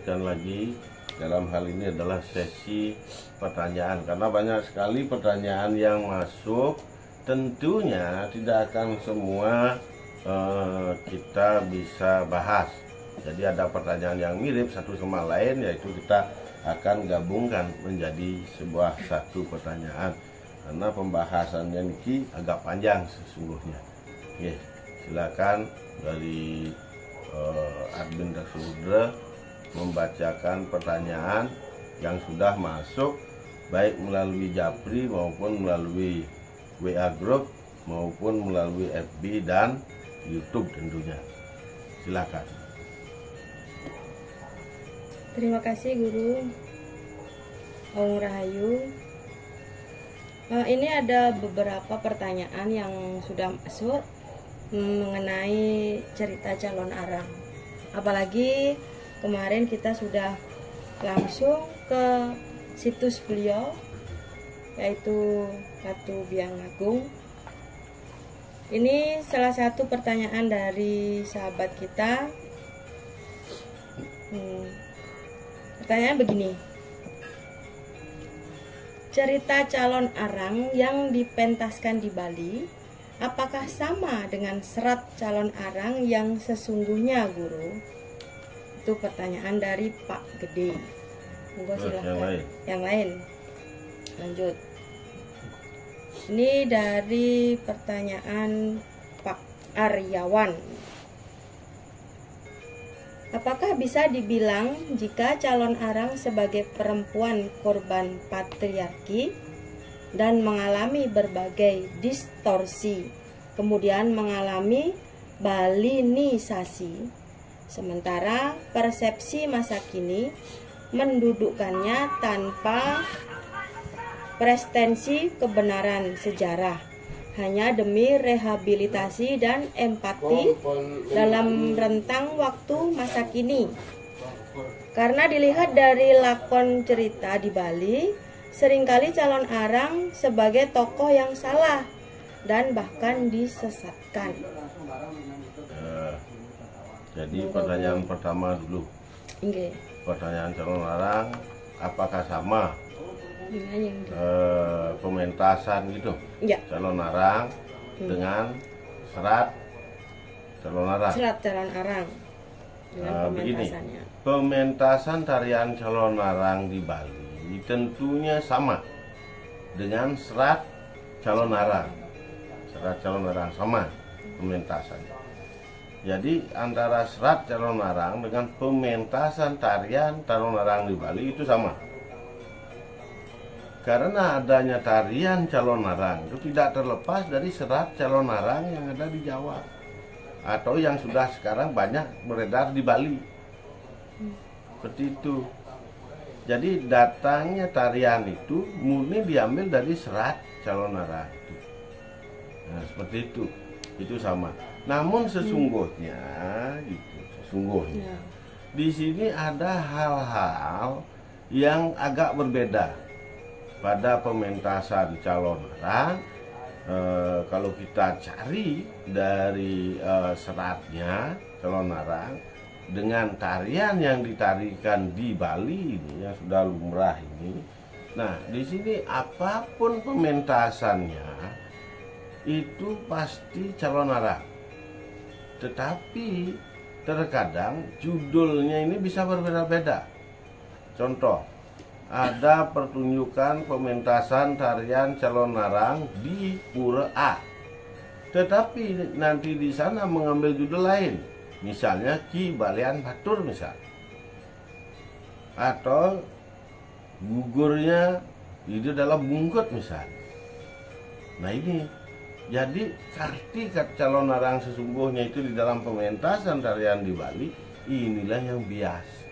lanjutkan lagi. Dalam hal ini adalah sesi pertanyaan, karena banyak sekali pertanyaan yang masuk. Tentunya tidak akan semua kita bisa bahas. Jadi ada pertanyaan yang mirip satu sama lain, yaitu kita akan gabungkan menjadi sebuah satu pertanyaan, karena pembahasannya ini agak panjang sesungguhnya. Oke, silakan dari admin Daksudra membacakan pertanyaan yang sudah masuk, baik melalui Japri maupun melalui WA Group maupun melalui FB dan YouTube tentunya. Silakan. Terima kasih Guru Om Rahayu. Ini ada beberapa pertanyaan yang sudah masuk mengenai cerita calon arang. Apalagi kemarin kita sudah langsung ke situs beliau, yaitu Batu Biang Agung. Ini salah satu pertanyaan dari sahabat kita. Pertanyaan begini: cerita calon arang yang dipentaskan di Bali, apakah sama dengan serat calon arang yang sesungguhnya, Guru? Itu pertanyaan dari Pak Gede. Monggo silakan. Yang lain. Lanjut. Ini dari pertanyaan Pak Aryawan. Apakah bisa dibilang jika calon arang sebagai perempuan korban patriarki dan mengalami berbagai distorsi, kemudian mengalami balinisasi, sementara persepsi masa kini mendudukkannya tanpa pretensi kebenaran sejarah, hanya demi rehabilitasi dan empati dalam rentang waktu masa kini? Karena dilihat dari lakon cerita di Bali, seringkali calon arang sebagai tokoh yang salah dan bahkan disesatkan. Jadi pertanyaan pertama dulu. Okay. Pertanyaan calon arang, apakah sama pementasan gitu? Ya. Calon arang dengan serat calon arang. Serat calon arang. Begini, pementasan tarian calon arang di Bali tentunya sama dengan serat calon arang. Serat calon arang sama pementasannya. Jadi antara serat calon arang dengan pementasan tarian calon arang di Bali itu sama. Karena adanya tarian calon arang itu tidak terlepas dari serat calon arang yang ada di Jawa, atau yang sudah sekarang banyak beredar di Bali. Seperti itu. Jadi datangnya tarian itu murni diambil dari serat calon arang itu. Nah, seperti itu. Itu sama. Namun sesungguhnya di sini ada hal-hal yang agak berbeda pada pementasan calon arang. Kalau kita cari dari seratnya calon arang dengan tarian yang ditarikan di Bali ini yang sudah lumrah ini, nah di sini apapun pementasannya itu pasti calon arang. Tetapi terkadang judulnya ini bisa berbeda-beda. Contoh, ada pertunjukan pementasan tarian calon arang di Pura A, tetapi nanti di sana mengambil judul lain, misalnya Ki Balian Batur misal, atau gugurnya itu dalam bungkut misal. Nah ini jadi arti calon arang sesungguhnya itu di dalam pementasan tarian di Bali, inilah yang bias,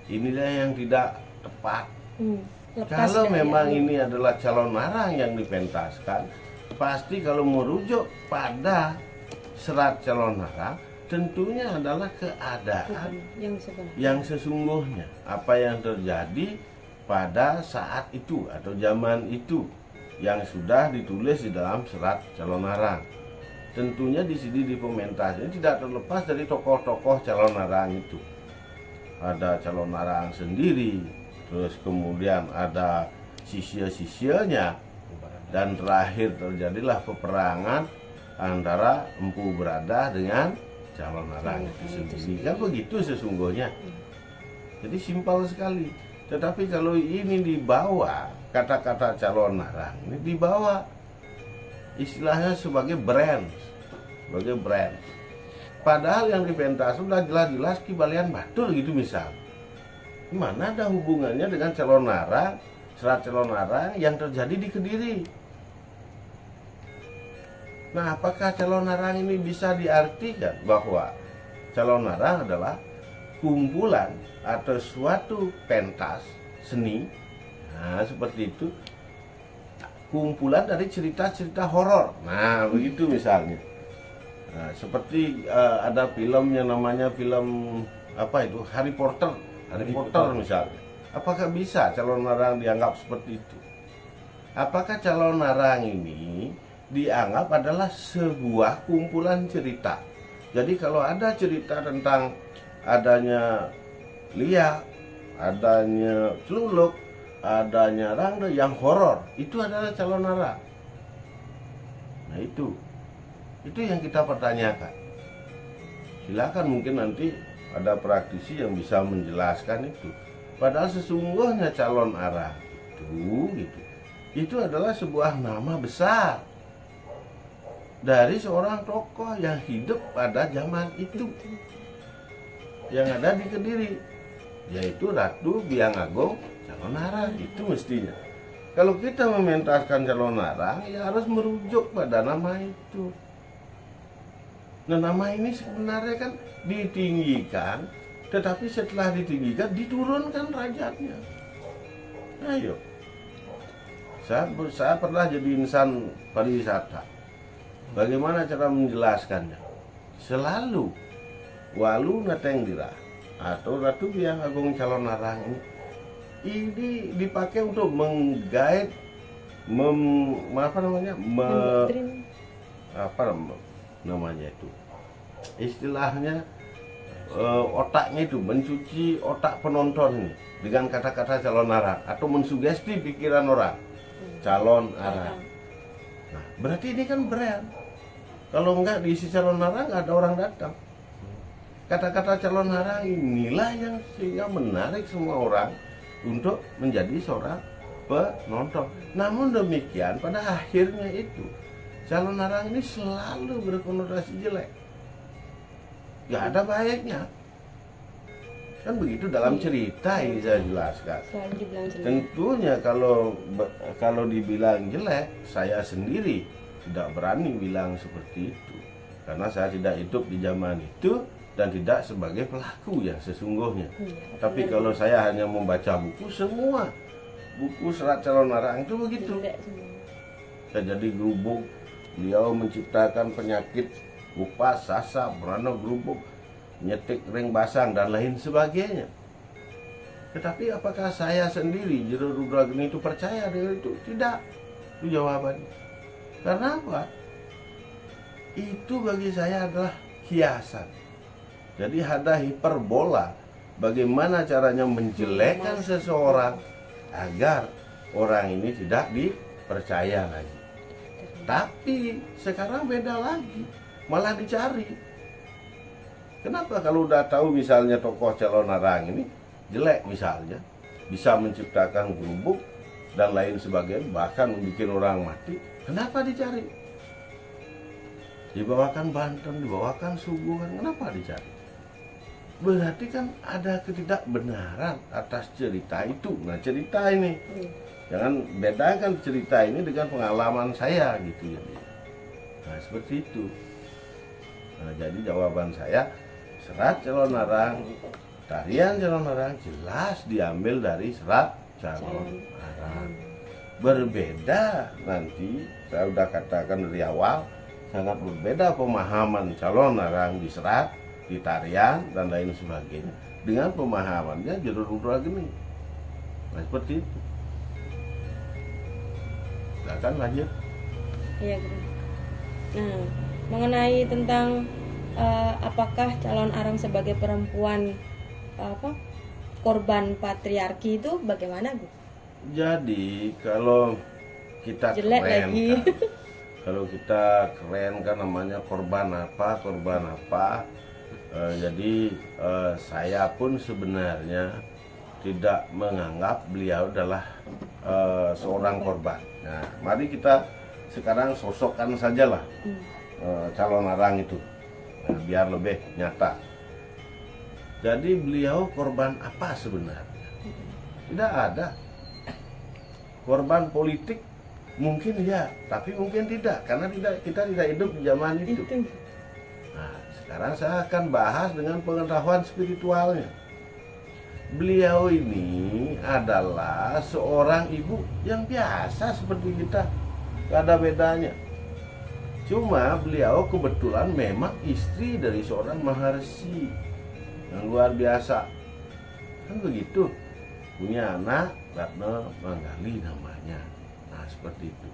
inilah yang tidak tepat. Kalau memang ini adalah calon arang yang dipentaskan, pasti kalau merujuk pada serat calon arang, tentunya adalah keadaan yang sesungguhnya, apa yang terjadi pada saat itu atau zaman itu, yang sudah ditulis di dalam serat calon arang. Tentunya di sini di pementasan tidak terlepas dari tokoh-tokoh calon arang itu. ada calon arang sendiri, terus kemudian ada sisya-sisyanya, dan terakhir terjadilah peperangan antara Empu Beradah dengan calon arang itu sendiri. Kan begitu sesungguhnya. Jadi simpel sekali. Tetapi kalau ini dibawa, kata-kata calon arang ini dibawa istilahnya sebagai brand, padahal yang dipentas sudah jelas-jelas Ki Balean Batur gitu misal. Mana ada hubungannya dengan calon arang, serat calon arang yang terjadi di Kediri? Nah, apakah calon arang ini bisa diartikan bahwa calon arang adalah kumpulan atau suatu pentas seni, nah seperti itu, kumpulan dari cerita-cerita horor. Nah, begitu misalnya. Nah, seperti ada film yang namanya film apa itu, Harry Potter misalnya. Apakah bisa calon arang dianggap seperti itu? Apakah calon arang ini dianggap adalah sebuah kumpulan cerita? Jadi kalau ada cerita tentang adanya liak, adanya celuluk, adanya rangda yang horor, itu adalah calon arang. Nah, itu yang kita pertanyakan. Silakan, mungkin nanti ada praktisi yang bisa menjelaskan itu. Padahal sesungguhnya calon arang itu adalah sebuah nama besar dari seorang tokoh yang hidup pada zaman itu, yang ada di Kediri, yaitu Ratu Biang Agung calon arang. Itu mestinya. Kalau kita mementaskan calon arang, ya harus merujuk pada nama itu. Nah, nama ini sebenarnya kan ditinggikan, tetapi setelah ditinggikan diturunkan derajatnya. Ayo, saya pernah jadi insan pariwisata. Bagaimana cara menjelaskannya? Selalu Walu Natengdira atau Ratu Biang Agung calon arang ini dipakai untuk menggait, namanya itu istilahnya otaknya itu, mencuci otak penonton ini dengan kata-kata calon arang atau mensugesti pikiran orang calon arang. Nah, berarti ini kan brand. Kalau enggak diisi calon arang, nggak ada orang datang. Kata-kata calon arang inilah yang sehingga menarik semua orang untuk menjadi seorang penonton. Namun demikian, pada akhirnya itu calon arang ini selalu berkonotasi jelek. Gak ada baiknya. Kan begitu dalam cerita ini saya jelaskan. Tentunya kalau dibilang jelek, saya sendiri tidak berani bilang seperti itu. Karena saya tidak hidup di zaman itu dan tidak sebagai pelaku yang sesungguhnya. Tapi kalau saya hanya membaca buku, semua buku serat calon arang itu begitu. Saya jadi gerubuk, beliau menciptakan penyakit kupas, sasa, merana gerubuk, nyetik ring basang dan lain sebagainya. Tetapi apakah saya sendiri Jero Rudrageni itu percaya dengan itu? Tidak. Itu jawabannya. Karena apa? Itu bagi saya adalah hiasan. Jadi ada hiperbola. Bagaimana caranya menjelekkan seseorang agar orang ini tidak dipercaya lagi. Tapi sekarang beda lagi, malah dicari. Kenapa kalau udah tahu misalnya tokoh calon arang ini jelek misalnya, bisa menciptakan gerubuk dan lain sebagainya, bahkan membuat orang mati, kenapa dicari? Dibawakan Banten, dibawakan Suguhan, kenapa dicari? Berarti kan ada ketidakbenaran atas cerita itu. Nah, cerita ini jangan bedakan cerita ini dengan pengalaman saya gitu ya. Nah, seperti itu. Nah, jadi jawaban saya, serat calon arang, tarian calon arang jelas diambil dari serat calon arang. Berbeda nanti, saya udah katakan dari awal, sangat berbeda pemahaman calon arang di serat, di tarian dan lain sebagainya dengan pemahamannya Jero Rudrageni. Nah, seperti itu. Silakan lanjut. Iya, Guru. Nah, mengenai tentang apakah calon arang sebagai perempuan korban patriarki itu bagaimana, Gu? Jadi kalau kita Jelek keren lagi. kan, kalau kita keren kan namanya korban apa. Jadi saya pun sebenarnya tidak menganggap beliau adalah seorang korban. Nah, mari kita sekarang sosokkan sajalah calon arang itu, nah, biar lebih nyata. Jadi beliau korban apa sebenarnya? Tidak ada. Korban politik mungkin ya, tapi mungkin tidak, karena kita tidak hidup di zaman itu. Nah, sekarang saya akan bahas dengan pengetahuan spiritualnya. Beliau ini adalah seorang ibu yang biasa seperti kita, gak ada bedanya. Cuma beliau kebetulan memang istri dari seorang maharsi yang luar biasa. Kan begitu. Punya anak, Ratna Manggali namanya. Nah, seperti itu.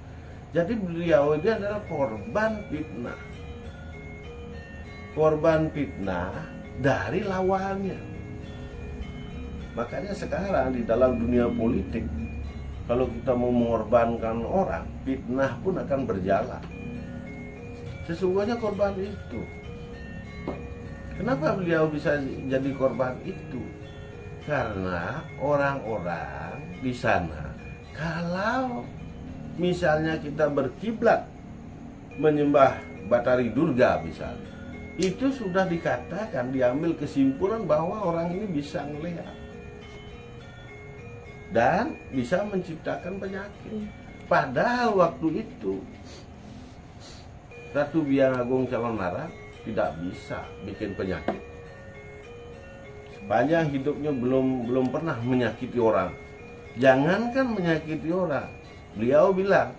Jadi beliau ini adalah korban fitnah. Korban fitnah dari lawannya. Makanya sekarang di dalam dunia politik, kalau kita mau mengorbankan orang, fitnah pun akan berjalan. Sesungguhnya korban itu. Kenapa beliau bisa jadi korban itu? Karena orang-orang di sana, kalau misalnya kita berkiblat menyembah Batari Durga misalnya, itu sudah dikatakan, diambil kesimpulan bahwa orang ini bisa ngelihat dan bisa menciptakan penyakit. Padahal waktu itu Ratu Biang Agung Calonarang tidak bisa bikin penyakit. Sepanjang hidupnya belum pernah menyakiti orang. Jangankan menyakiti orang, beliau bilang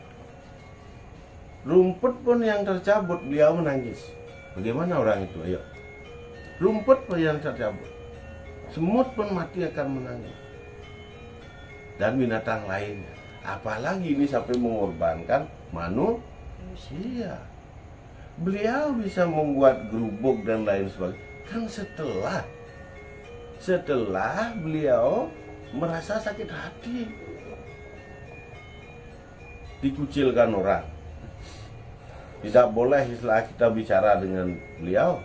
rumput pun yang tercabut beliau menangis. Bagaimana orang itu? Ayo, rumput pun yang tercabut, semut pun mati akan menangis, dan binatang lainnya. Apalagi ini sampai mengorbankan manusia. Beliau bisa membuat gerubuk dan lain sebagainya kan setelah beliau merasa sakit hati, dikucilkan orang. Tidak boleh istilah kita bicara dengan beliau.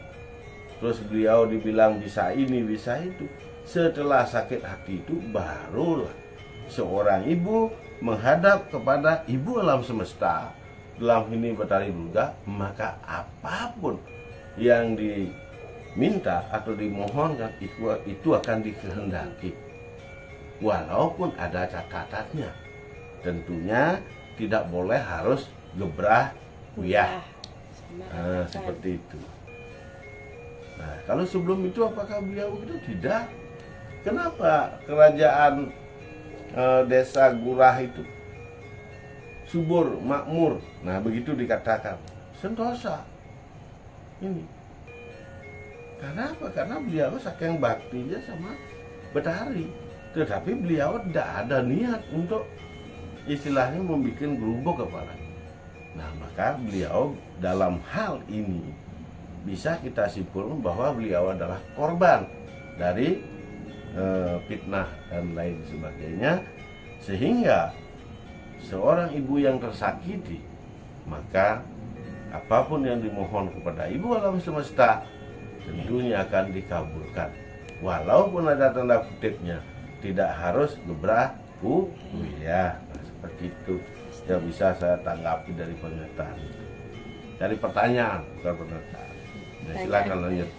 Terus beliau dibilang bisa ini, bisa itu. Setelah sakit hati itu barulah seorang ibu menghadap kepada ibu alam semesta, dalam ini Batari Durga, maka apapun yang diminta atau dimohonkan itu akan dikehendaki. Walaupun ada catatannya. Tentunya tidak boleh harus gebrah uyah. Nah, seperti itu. Nah, kalau sebelum itu apakah beliau itu? Tidak. Kenapa kerajaan desa Gurah itu subur, makmur? Nah, begitu dikatakan. Sentosa. Ini. Karena apa? Karena beliau saking baktinya sama Betari. Tetapi beliau tidak ada niat untuk istilahnya membuat gerubuk kepala. Nah, maka beliau dalam hal ini bisa kita simpulkan bahwa beliau adalah korban dari fitnah dan lain sebagainya, sehingga seorang ibu yang tersakiti, maka apapun yang dimohon kepada ibu alam semesta tentunya akan dikabulkan, walaupun ada tanda kutipnya, tidak harus gebrah uyah. Nah, seperti itu yang bisa saya tanggapi dari pernyataan itu, dari pertanyaan, bukan pernyataan. Nah, silakan lanjut.